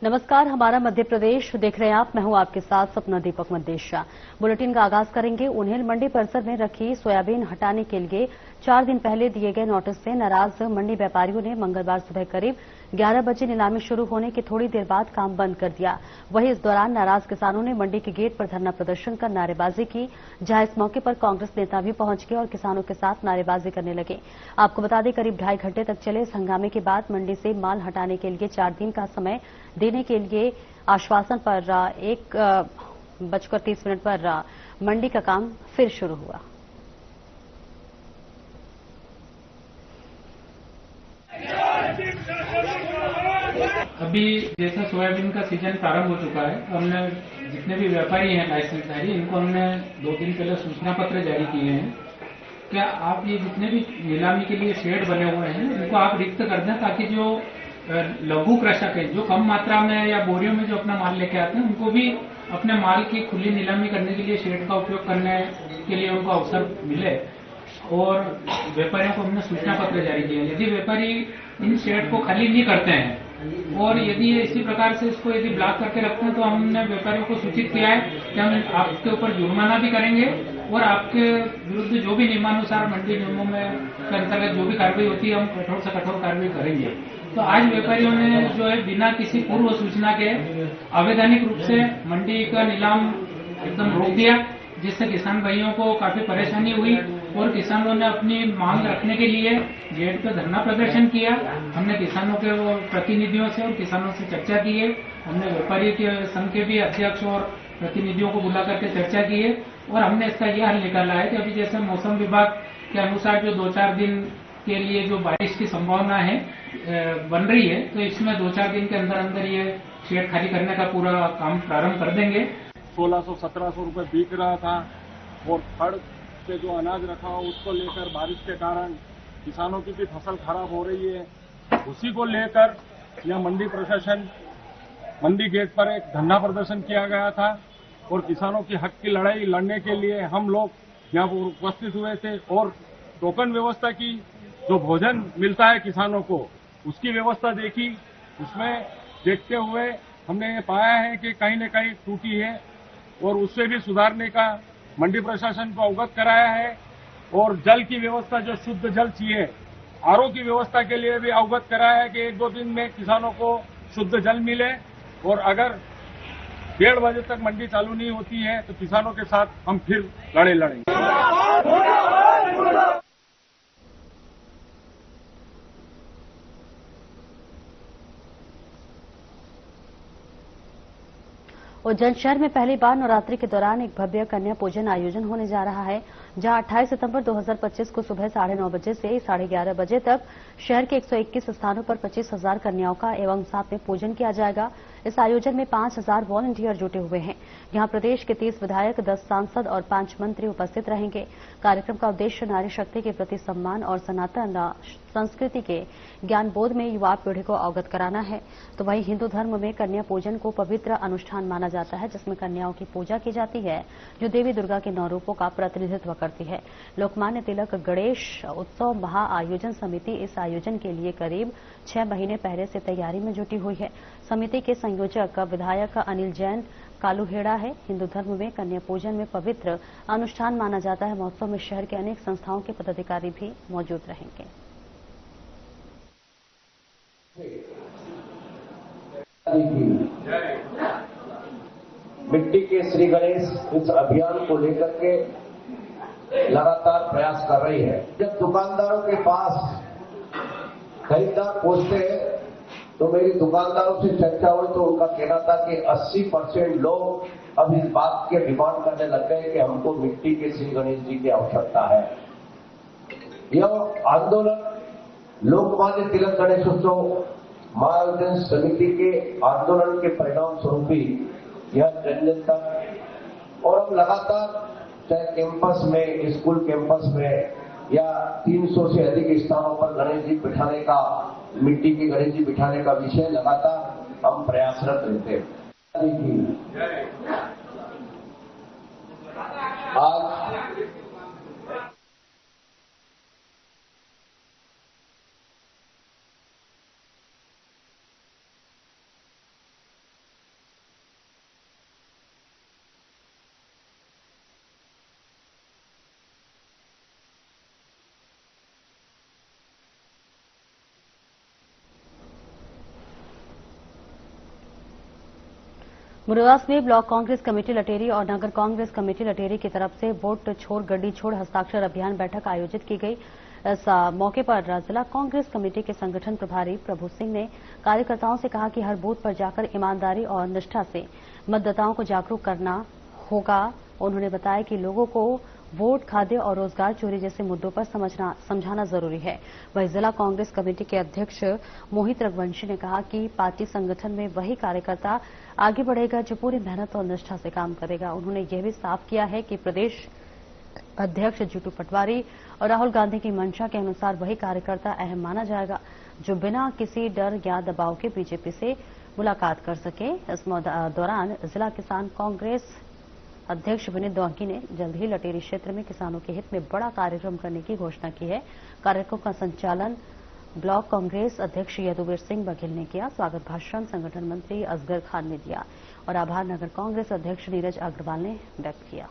नमस्कार, हमारा मध्य प्रदेश देख रहे हैं आप। मैं हूं आपके साथ सपना दीपक मदेशिया। बुलेटिन का आगाज करेंगे। उन्हेल मंडी परिसर में रखी सोयाबीन हटाने के लिए 4 दिन पहले दिए गए नोटिस से नाराज मंडी व्यापारियों ने मंगलवार सुबह करीब 11 बजे नीलामी शुरू होने के थोड़ी देर बाद काम बंद कर दिया। वहीं इस दौरान नाराज किसानों ने मंडी के गेट पर धरना प्रदर्शन कर नारेबाजी की, जहां इस मौके पर कांग्रेस नेता भी पहुंच गए और किसानों के साथ नारेबाजी करने लगे। आपको बता दें, करीब 2.5 घंटे तक चले इस हंगामे के बाद मंडी से माल हटाने के लिए 4 दिन का समय देने के लिए आश्वासन पर 1:30 पर मंडी का काम फिर शुरू हुआ। अभी जैसा सोयाबीन का सीजन प्रारंभ हो चुका है, हमने जितने भी व्यापारी हैं लाइसेंसधारी, इनको हमने 2 दिन पहले सूचना पत्र जारी किए हैं। क्या आप ये जितने भी नीलामी के लिए शेड बने हुए हैं, इनको आप रिक्त कर दें, ताकि जो लघु कृषक है, जो कम मात्रा में या बोरियों में जो अपना माल लेके आते हैं, उनको भी अपने माल की खुली नीलामी करने के लिए शेड का उपयोग करने के लिए उनको अवसर मिले। और व्यापारियों को हमने सूचना पत्र जारी किया। यदि व्यापारी इन शेड को खाली नहीं करते हैं और यदि इसी प्रकार से इसको यदि ब्लॉक करके रखते हैं, तो हमने व्यापारियों को सूचित किया है कि हम आपके ऊपर जुर्माना भी करेंगे और आपके विरुद्ध जो भी नियमानुसार मंडी नियमों में के अंतर्गत जो भी कार्रवाई होती है, हम कठोर से कठोर कार्रवाई करेंगे। तो आज व्यापारियों ने जो है बिना किसी पूर्व सूचना के अवैधानिक रूप से मंडी का नीलाम एकदम रोक दिया, जिससे किसान भाइयों को काफी परेशानी हुई और किसानों ने अपनी मांग रखने के लिए गेट पर धरना प्रदर्शन किया। हमने किसानों के प्रतिनिधियों से और किसानों से चर्चा की है। हमने व्यापारी के संघ के भी अध्यक्ष और प्रतिनिधियों को बुला करके चर्चा की है और हमने इसका यह हल निकाला है कि अभी जैसे मौसम विभाग के अनुसार जो 2-4 दिन के लिए जो बारिश की संभावना है बन रही है, तो इसमें 2-4 दिन के अंदर अंदर ये शेड खाली करने का पूरा काम प्रारंभ कर देंगे। 1600-1700 रुपए बिक रहा था और खड़ पे जो अनाज रखा उसको लेकर बारिश के कारण किसानों की भी फसल खराब हो रही है। उसी को लेकर यह मंडी प्रशासन मंडी गेट पर एक धरना प्रदर्शन किया गया था और किसानों की हक की लड़ाई लड़ने के लिए हम लोग यहाँ पर उपस्थित हुए थे और टोकन व्यवस्था की, जो भोजन मिलता है किसानों को, उसकी व्यवस्था देखी। उसमें देखते हुए हमने ये पाया है कि कहीं न कहीं टूटी है और उससे भी सुधारने का मंडी प्रशासन को अवगत कराया है। और जल की व्यवस्था, जो शुद्ध जल चाहिए, आरओ की व्यवस्था के लिए भी अवगत कराया है कि 1-2 दिन में किसानों को शुद्ध जल मिले। और अगर 1:30 बजे तक मंडी चालू नहीं होती है तो किसानों के साथ हम फिर लड़ाई लड़ेंगे। उज्जैन शहर में पहली बार नवरात्रि के दौरान एक भव्य कन्या पूजन आयोजन होने जा रहा है, जहां 28 सितंबर 2025 को सुबह 9:30 बजे से 11:30 बजे तक शहर के 121 स्थानों पर 25,000 कन्याओं का एवं साथ में पूजन किया जाएगा। इस आयोजन में 5,000 वॉलंटियर जुटे हुए हैं। यहां प्रदेश के 30 विधायक, 10 सांसद और 5 मंत्री उपस्थित रहेंगे। कार्यक्रम का उद्देश्य नारी शक्ति के प्रति सम्मान और सनातन संस्कृति के ज्ञान बोध में युवा पीढ़ी को अवगत कराना है। तो वहीं हिंदू धर्म में कन्या पूजन को पवित्र अनुष्ठान माना जाता है, जिसमें कन्याओं की पूजा की जाती है, जो देवी दुर्गा के 9 रूपों का प्रतिनिधित्व करती है। लोकमान्य तिलक गणेश उत्सव महा आयोजन समिति इस आयोजन के लिए करीब 6 महीने पहले से तैयारी में जुटी हुई है। समिति के संयोजक विधायक अनिल जैन कालूहेड़ा है। हिंदू धर्म में कन्या पूजन में पवित्र अनुष्ठान माना जाता है। महोत्सव में शहर के अनेक संस्थाओं के पदाधिकारी भी मौजूद रहेंगे। मिट्टी के श्री गणेश इस अभियान को लेकर के लगातार प्रयास कर रही है। जब दुकानदारों के पास खरीदार पहुंचते हैं तो मेरी दुकानदारों से चर्चा हुई तो उनका कहना था कि 80% लोग अब इस बात के डिमांड करने लग गए कि हमको मिट्टी के श्री गणेश जी की आवश्यकता है। यह आंदोलन लोकमान्य तिलक गणेशोत्सव महाआयोजन समिति के आंदोलन के परिणाम स्वरूप ही यह जन तक और हम लगातार चाहे कैंपस में, स्कूल कैंपस में या 300 से अधिक स्थानों पर गणेश जी बिठाने का, मिट्टी के गणेश जी बिठाने का विषय लगातार हम प्रयासरत रहते हैं। आज मुरवास में ब्लॉक कांग्रेस कमेटी लटेरी और नगर कांग्रेस कमेटी लटेरी की तरफ से वोट छोड़ गड्डी छोड़ हस्ताक्षर अभियान बैठक आयोजित की गई। इस मौके पर जिला कांग्रेस कमेटी के संगठन प्रभारी प्रभु सिंह ने कार्यकर्ताओं से कहा कि हर बूथ पर जाकर ईमानदारी और निष्ठा से मतदाताओं को जागरूक करना होगा। उन्होंने बताया कि लोगों को वोट, खाद्य और रोजगार चोरी जैसे मुद्दों पर समझाना जरूरी है। वहीं जिला कांग्रेस कमेटी के अध्यक्ष मोहित रघुवंशी ने कहा कि पार्टी संगठन में वही कार्यकर्ता आगे बढ़ेगा जो पूरी मेहनत और निष्ठा से काम करेगा। उन्होंने यह भी साफ किया है कि प्रदेश अध्यक्ष जीतू पटवारी और राहुल गांधी की मंशा के अनुसार वही कार्यकर्ता अहम माना जाएगा जो बिना किसी डर या दबाव के बीजेपी से मुलाकात कर सके। इस दौरान जिला किसान कांग्रेस अध्यक्ष विनीत द्वांकी ने जल्द ही लटेरी क्षेत्र में किसानों के हित में बड़ा कार्यक्रम करने की घोषणा की है। कार्यक्रम का संचालन ब्लॉक कांग्रेस अध्यक्ष यदुवीर सिंह बघेल ने किया। स्वागत भाषण संगठन मंत्री असगर खान ने दिया और आभार नगर कांग्रेस अध्यक्ष नीरज अग्रवाल ने व्यक्त किया।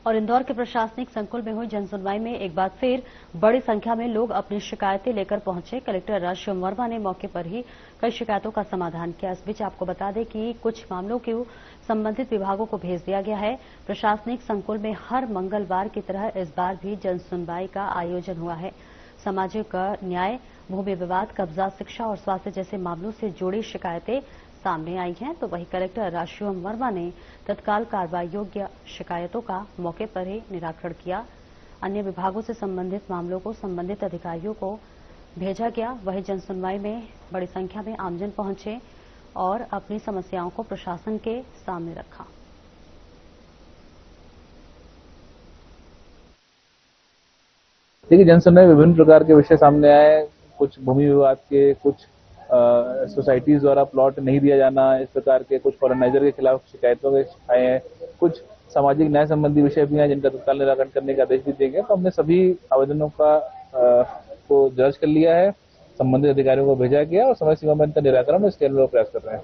और इंदौर के प्रशासनिक संकुल में हुई जनसुनवाई में एक बार फिर बड़ी संख्या में लोग अपनी शिकायतें लेकर पहुंचे। कलेक्टर राजशिव वर्मा ने मौके पर ही कई शिकायतों का समाधान किया। इस बीच आपको बता दें कि कुछ मामलों को संबंधित विभागों को भेज दिया गया है। प्रशासनिक संकुल में हर मंगलवार की तरह इस बार भी जनसुनवाई का आयोजन हुआ है। सामाजिक न्याय, भूमि विवाद, कब्जा, शिक्षा और स्वास्थ्य जैसे मामलों से जुड़ी शिकायतें सामने आई हैं। तो वहीं कलेक्टर राजशिव वर्मा ने तत्काल कार्रवाई योग्य शिकायतों का मौके पर ही निराकरण किया। अन्य विभागों से संबंधित मामलों को संबंधित अधिकारियों को भेजा गया। वहीं जनसुनवाई में बड़ी संख्या में आमजन पहुंचे और अपनी समस्याओं को प्रशासन के सामने रखा। देखिए, जनसुनवाई विभिन्न प्रकार के विषय सामने आए। कुछ भूमि विवाद के, कुछ सोसाइटीज द्वारा प्लॉट नहीं दिया जाना, इस प्रकार के कुछ कॉलोनाइजर के खिलाफ शिकायतों के आए हैं। कुछ सामाजिक न्याय संबंधी विषय भी हैं जिनका तत्काल निराकरण करने का आदेश भी दिए गए। तो हमने सभी आवेदनों को दर्ज कर लिया है, संबंधित अधिकारियों को भेजा गया और समय सीमा में इनका निराकरण इसके लिए प्रयास कर रहे हैं।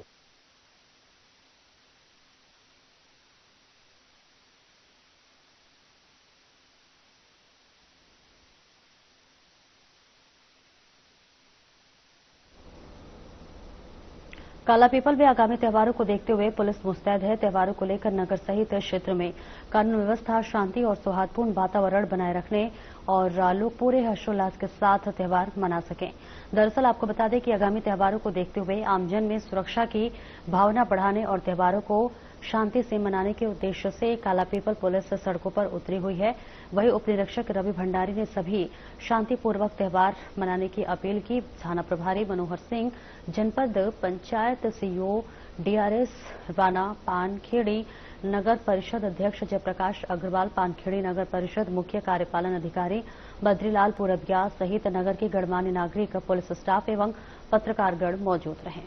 कालापीपल में आगामी त्योहारों को देखते हुए पुलिस मुस्तैद है। त्योहारों को लेकर नगर सहित क्षेत्र में कानून व्यवस्था, शांति और सौहार्दपूर्ण वातावरण बनाए रखने और लोग पूरे हर्षोल्लास के साथ त्योहार मना सकें। दरअसल आपको बता दें कि आगामी त्योहारों को देखते हुए आमजन में सुरक्षा की भावना बढ़ाने और त्योहारों को शांति से मनाने के उद्देश्य से कालापीपल पुलिस सड़कों पर उतरी हुई है। वहीं उप निरीक्षक रवि भंडारी ने सभी शांतिपूर्वक त्योहार मनाने की अपील की। थाना प्रभारी मनोहर सिंह, जनपद पंचायत सीईओ डीआरएस राणा पानखेड़ी, नगर परिषद अध्यक्ष जयप्रकाश अग्रवाल, पानखेड़ी नगर परिषद मुख्य कार्यपालन अधिकारी बद्रीलाल पुरबिया सहित नगर के गणमान्य नागरिक, पुलिस स्टाफ एवं पत्रकारगण मौजूद रहे।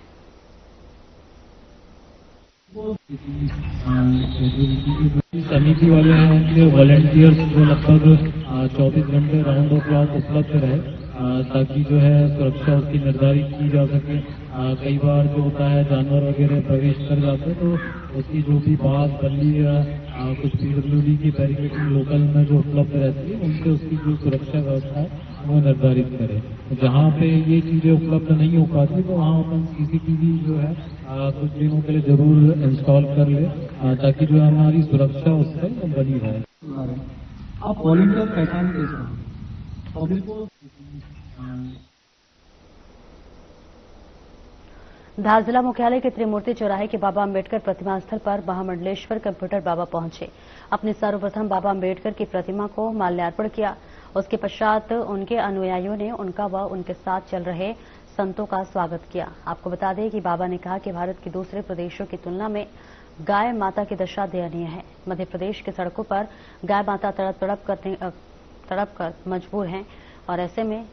समिति वाले हैं, उनके वॉलंटियर्स जो लगभग 24 घंटे राउंड द क्लॉक उपलब्ध रहे ताकि जो है सुरक्षा उसकी निर्धारित की जा सके। कई बार जो होता है जानवर वगैरह प्रवेश कर जाते हैं तो उसकी जो भी बात बल्ली या कुछ पीडब्ल्यूडी की बैरिकेडिंग लोकल में जो उपलब्ध रहती है उनसे उसकी जो सुरक्षा व्यवस्था है वो निर्धारित करें। जहाँ पे ये चीजें उपलब्ध नहीं हो पाती तो वहाँ अपन सीसीटीवी जो है कुछ दिनों के लिए जरूर इंस्टॉल कर ले ताकि जो हमारी सुरक्षा उससे बनी रहे। आप वॉलंटियर पहचान कैसे पब्लिक को? धार जिला मुख्यालय के त्रिमूर्ति चौराहे के बाबा अम्बेडकर प्रतिमा स्थल पर महामंडलेश्वर कंप्यूटर बाबा पहुंचे। अपने सर्वप्रथम बाबा अम्बेडकर की प्रतिमा को माल्यार्पण किया। उसके पश्चात उनके अनुयायियों ने उनका व उनके साथ चल रहे संतों का स्वागत किया। आपको बता दें कि बाबा ने कहा कि भारत के दूसरे प्रदेशों की तुलना में गाय माता की दशा दयनीय है। मध्य प्रदेश की सड़कों पर गाय माता तड़प कर मजबूर हैं और ऐसे में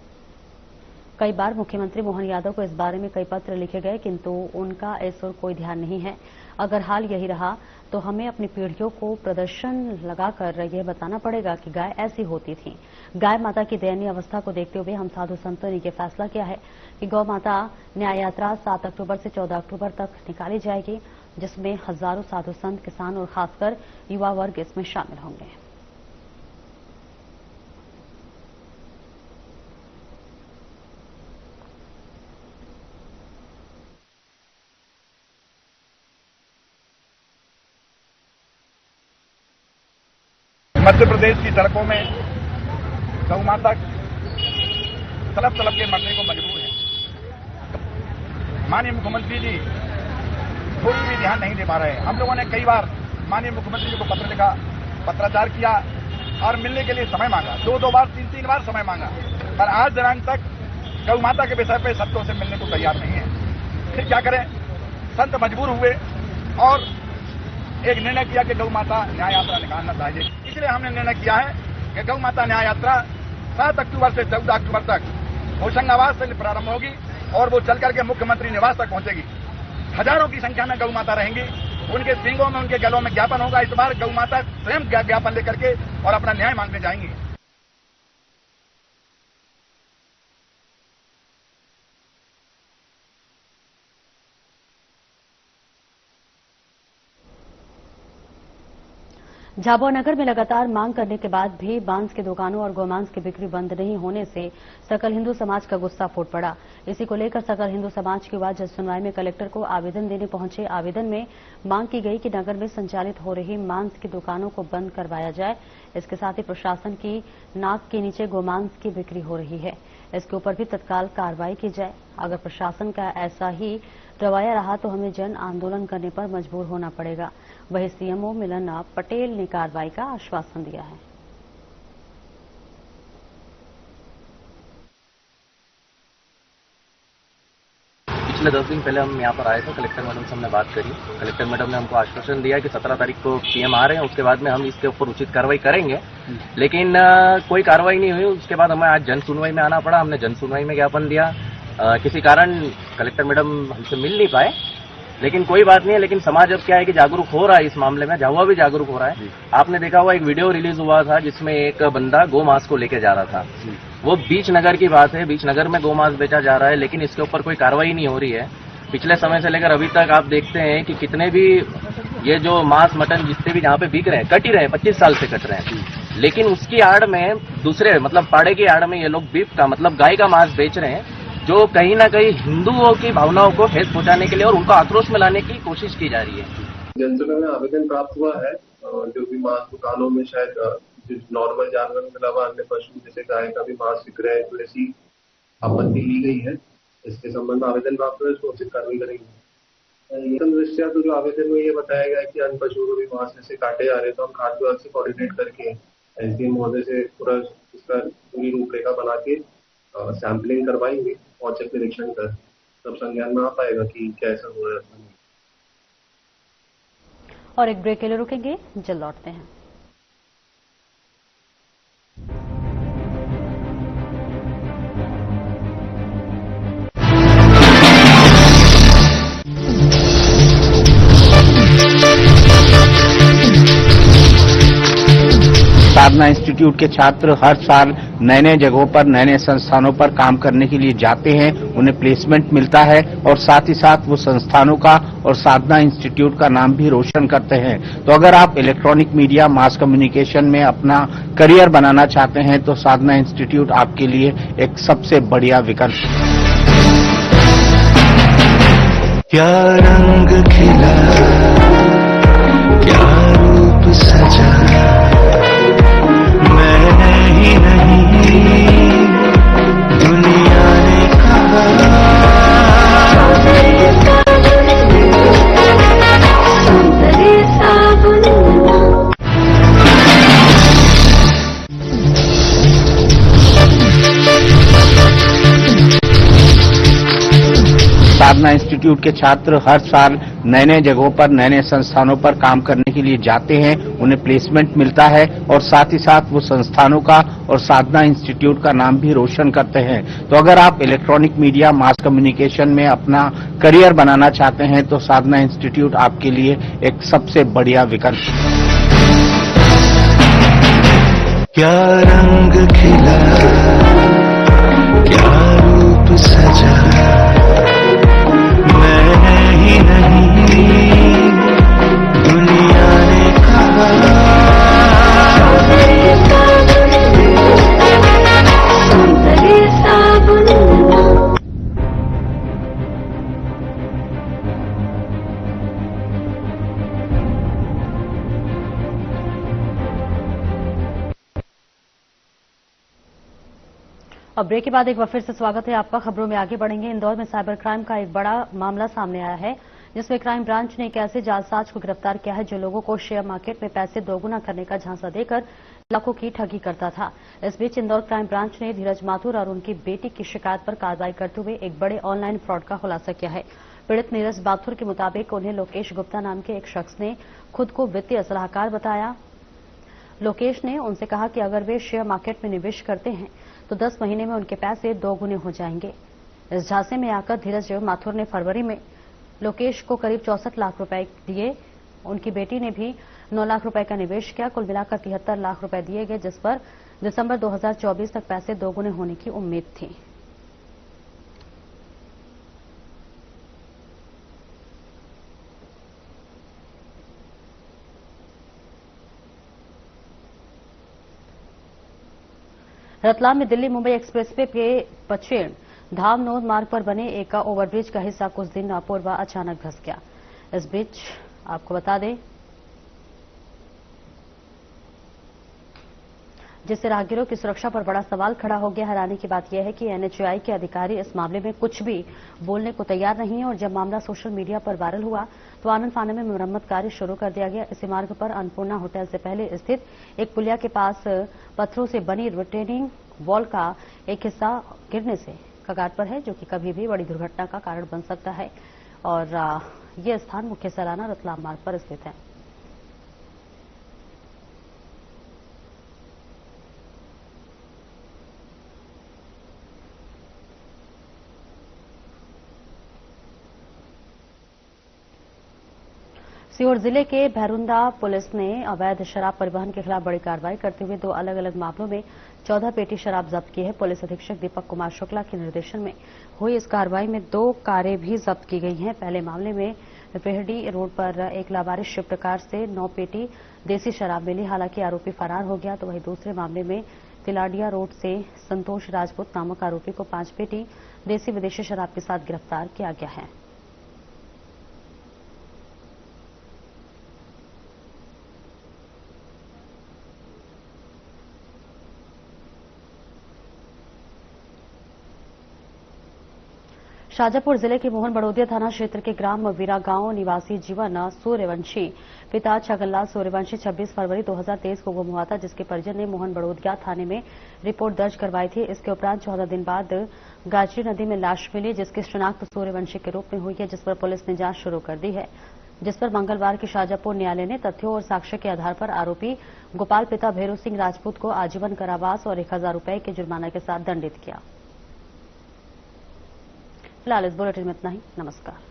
कई बार मुख्यमंत्री मोहन यादव को इस बारे में कई पत्र लिखे गए, किंतु उनका इस ओर कोई ध्यान नहीं है। अगर हाल यही रहा तो हमें अपनी पीढ़ियों को प्रदर्शन लगाकर यह बताना पड़ेगा कि गाय ऐसी होती थी। गाय माता की दयनीय अवस्था को देखते हुए हम साधु संतों ने यह फैसला किया है कि गौ माता न्याय यात्रा 7 अक्टूबर से 14 अक्टूबर तक निकाली जाएगी, जिसमें हजारों साधु संत, किसान और खासकर युवा वर्ग इसमें शामिल होंगे। मध्य प्रदेश की सड़कों में गौ माता तड़प के मरने को मजबूर है। माननीय मुख्यमंत्री जी थोड़ी भी ध्यान नहीं दे पा रहे हैं। हम लोगों ने कई बार माननीय मुख्यमंत्री जी को पत्र लिखा, पत्राचार किया और मिलने के लिए समय मांगा, 2 बार 3 बार समय मांगा, पर आज दिनांक तक गौ माता के विषय पर संतों से मिलने को तैयार नहीं है। फिर क्या करें, संत मजबूर हुए और एक निर्णय किया कि गौ माता न्याय यात्रा निकालना चाहिए। इसलिए हमने निर्णय किया है कि गौ माता न्याय यात्रा 7 अक्टूबर से 14 अक्टूबर तक होशंगाबाद से प्रारंभ होगी और वो चलकर के मुख्यमंत्री निवास तक पहुंचेगी। हजारों की संख्या में गौ माता रहेंगी, उनके सींगों में, उनके गलों में ज्ञापन होगा। इस बार गौ माता स्वयं ज्ञापन लेकर के और अपना न्याय मांगने जाएंगी। झाबुआ नगर में लगातार मांग करने के बाद भी मांस की दुकानों और गोमांस की बिक्री बंद नहीं होने से सकल हिंदू समाज का गुस्सा फूट पड़ा। इसी को लेकर सकल हिंदू समाज के बाद जज सुनवाई में कलेक्टर को आवेदन देने पहुंचे। आवेदन में मांग की गई कि नगर में संचालित हो रही मांस की दुकानों को बंद करवाया जाए। इसके साथ ही प्रशासन की नाक के नीचे गोमांस की बिक्री हो रही है, इसके ऊपर भी तत्काल कार्रवाई की जाए। अगर प्रशासन का ऐसा ही रवैया रहा तो हमें जन आंदोलन करने पर मजबूर होना पड़ेगा। वहीं सीएमओ मिलन पटेल ने कार्रवाई का आश्वासन दिया है। पिछले 10 दिन पहले हम यहाँ पर आए थे, कलेक्टर मैडम से हमने बात करी। कलेक्टर मैडम ने हमको आश्वासन दिया कि 17 तारीख को सीएम आ रहे हैं, उसके बाद में हम इसके ऊपर उचित कार्रवाई करेंगे, लेकिन कोई कार्रवाई नहीं हुई। उसके बाद हमें आज जन सुनवाई में आना पड़ा। हमने जन सुनवाई में ज्ञापन दिया, किसी कारण कलेक्टर मैडम हमसे मिल नहीं पाए, लेकिन कोई बात नहीं है। लेकिन समाज अब क्या है कि जागरूक हो रहा है इस मामले में, झाबुआ भी जागरूक हो रहा है। आपने देखा हुआ एक वीडियो रिलीज हुआ था जिसमें एक बंदा गौ मांस को लेके जा रहा था। वो बीच नगर की बात है, बीच नगर में गौ मांस बेचा जा रहा है, लेकिन इसके ऊपर कोई कार्रवाई नहीं हो रही है। पिछले समय से लेकर अभी तक आप देखते हैं कि कितने भी ये जो मांस मटन जितने भी जहाँ पे बिक रहे हैं, कट ही रहे हैं, 25 साल से कट रहे हैं, लेकिन उसकी आड़ में दूसरे मतलब पाड़े की आड़ में ये लोग बीफ का मतलब गाय का मांस बेच रहे हैं, जो कहीं ना कहीं हिंदुओं की भावनाओं को ठेस पहुंचाने के लिए और उनको आक्रोश में लाने की कोशिश की जा रही है। जनसभा में आवेदन प्राप्त हुआ है, जो भी मांस दुकानों में शायद नॉर्मल जानवरों के अलावा अन्य पशु जैसे गाय का भी मांस बिक रहा है, तो ऐसी आपत्ति ली गई है। इसके संबंध में आवेदन प्राप्त हुआ है, इसको उचित कार्रवाई करेंगे। दृष्टिया तो जो आवेदन में ये बताया गया है कि अन्य पशुओं को भी मांस जैसे काटे जा रहे हैं, तो हम खाद्य विभाग से कोऑर्डिनेट करके एसडीएम महोदय से पूरा इसका पूरी रूपरेखा बना के सैंपलिंग करवाएंगे, औचक निरीक्षण कर तब संज्ञान में आ पाएगा कि कैसा हो रहा है। और एक ब्रेक के लिए रुकेंगे, जल्द लौटते हैं। साधना इंस्टीट्यूट के छात्र हर साल नए नए जगहों पर नए नए संस्थानों पर काम करने के लिए जाते हैं, उन्हें प्लेसमेंट मिलता है और साथ ही साथ वो संस्थानों का और साधना इंस्टीट्यूट का नाम भी रोशन करते हैं। तो अगर आप इलेक्ट्रॉनिक मीडिया, मास कम्युनिकेशन में अपना करियर बनाना चाहते हैं तो साधना इंस्टीट्यूट आपके लिए एक सबसे बढ़िया विकल्प है। क्या रंग खिला, क्या रूप सजा, मैंने ही नहीं दुनिया ने कहा। साधना इंस्टीट्यूट के छात्र हर साल नए नए जगहों पर नए नए संस्थानों पर काम करने के लिए जाते हैं, उन्हें प्लेसमेंट मिलता है और साथ ही साथ वो संस्थानों का और साधना इंस्टीट्यूट का नाम भी रोशन करते हैं। तो अगर आप इलेक्ट्रॉनिक मीडिया, मास कम्युनिकेशन में अपना करियर बनाना चाहते हैं तो साधना इंस्टीट्यूट आपके लिए एक सबसे बढ़िया विकल्प है। क्या रंग खिला, क्या रूप सजा, मैंने ही नहीं दुनिया ने कहा। अब ब्रेक के बाद एक बार फिर से स्वागत है आपका। खबरों में आगे बढ़ेंगे। इंदौर में साइबर क्राइम का एक बड़ा मामला सामने आया है, जिसमें क्राइम ब्रांच ने एक ऐसे जालसाज को गिरफ्तार किया है जो लोगों को शेयर मार्केट में पैसे दोगुना करने का झांसा देकर लाखों की ठगी करता था। इस बीच इंदौर क्राइम ब्रांच ने धीरज माथुर और उनकी बेटी की शिकायत पर कार्रवाई करते हुए एक बड़े ऑनलाइन फ्रॉड का खुलासा किया है। पीड़ित नीरज माथुर के मुताबिक उन्हें लोकेश गुप्ता नाम के एक शख्स ने खुद को वित्तीय सलाहकार बताया। लोकेश ने उनसे कहा कि अगर वे शेयर मार्केट में निवेश करते हैं तो 10 महीने में उनके पैसे दोगुने हो जाएंगे। इस झांसे में आकर धीरज माथुर ने फरवरी में लोकेश को करीब 64 लाख रुपए दिए। उनकी बेटी ने भी 9 लाख रुपए का निवेश किया। कुल मिलाकर 73 लाख रुपए दिए गए, जिस पर दिसंबर 2024 तक पैसे दोगुने होने की उम्मीद थी। रतलाम में दिल्ली मुंबई एक्सप्रेसवे के पचेड़ धाम नोद मार्ग पर बने एक ओवरब्रिज का हिस्सा कुछ दिन पूर्व अचानक धंस गया। इस बीच आपको बता दें, जिससे राहगीरों की सुरक्षा पर बड़ा सवाल खड़ा हो गया। हैरानी की बात यह है कि एनएचएआई के अधिकारी इस मामले में कुछ भी बोलने को तैयार नहीं है और जब मामला सोशल मीडिया पर वायरल हुआ तो आनंद फानन में मरम्मत कार्य शुरू कर दिया गया। इसी मार्ग पर अन्नपूर्णा होटल से पहले स्थित एक पुलिया के पास पत्थरों से बनी रिटेनिंग वॉल का एक हिस्सा गिरने से कगार पर है, जो कि कभी भी बड़ी दुर्घटना का कारण बन सकता है। और यह स्थान मुख्य सलाना रतलाम मार्ग पर स्थित है। सीहोर जिले के भैरुंदा पुलिस ने अवैध शराब परिवहन के खिलाफ बड़ी कार्रवाई करते हुए 2 अलग अलग मामलों में 14 पेटी शराब जब्त की है। पुलिस अधीक्षक दीपक कुमार शुक्ला के निर्देशन में हुई इस कार्रवाई में 2 कारें भी जब्त की गई हैं। पहले मामले में पेहड़ी रोड पर एक लावारिस शिफ्ट कार से 9 पेटी देसी शराब मिली, हालांकि आरोपी फरार हो गया। तो वहीं दूसरे मामले में तिलाडिया रोड से संतोष राजपूत नामक आरोपी को 5 पेटी देसी विदेशी शराब के साथ गिरफ्तार किया गया है। शाजापुर जिले के मोहन बड़ोदिया थाना क्षेत्र के ग्राम वीरा गांव निवासी जीवन सूर्यवंशी पिता छगनलाल सूर्यवंशी 26 फरवरी 2023 को गुम हुआ था, जिसके परिजन ने मोहन बड़ोदिया थाने में रिपोर्ट दर्ज करवाई थी। इसके उपरांत 14 दिन बाद गाजरी नदी में लाश मिली, जिसकी शिनाख्त सूर्यवंशी के रूप में हुई है, जिस पर पुलिस ने जांच शुरू कर दी है। जिस पर मंगलवार की शाजापुर न्यायालय ने तथ्यों और साक्ष्य के आधार पर आरोपी गोपाल पिता भैरू सिंह राजपूत को आजीवन कारावास और 1000 रुपए के जुर्माना के साथ दंडित किया। फिलहाल इस बुलेटिन में इतना ही। नमस्कार।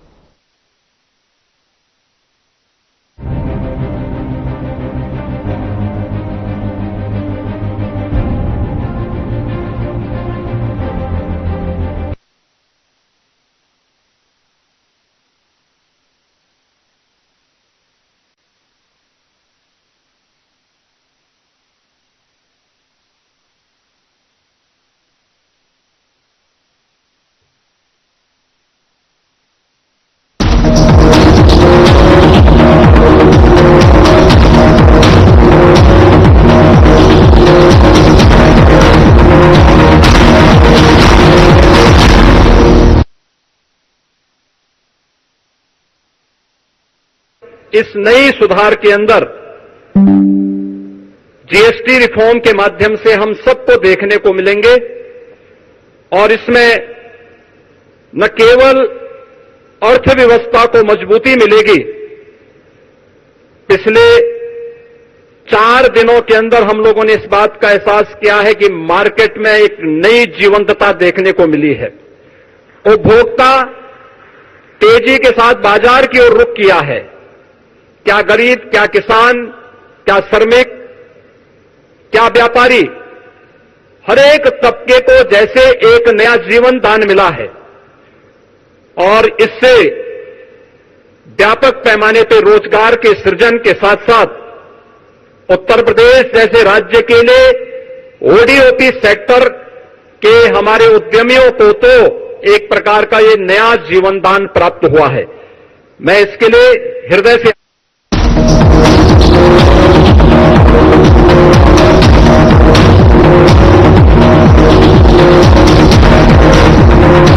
इस नई सुधार के अंदर जीएसटी रिफॉर्म के माध्यम से हम सबको देखने को मिलेंगे और इसमें न केवल अर्थव्यवस्था को मजबूती मिलेगी। पिछले 4 दिनों के अंदर हम लोगों ने इस बात का एहसास किया है कि मार्केट में एक नई जीवंतता देखने को मिली है। उपभोक्ता तेजी के साथ बाजार की ओर रुख किया है। क्या गरीब, क्या किसान, क्या श्रमिक, क्या व्यापारी, हर एक तबके को जैसे एक नया जीवन दान मिला है और इससे व्यापक पैमाने पर रोजगार के सृजन के साथ साथ उत्तर प्रदेश जैसे राज्य के लिए ओडीओपी सेक्टर के हमारे उद्यमियों को तो एक प्रकार का ये नया जीवन दान प्राप्त हुआ है। मैं इसके लिए हृदय से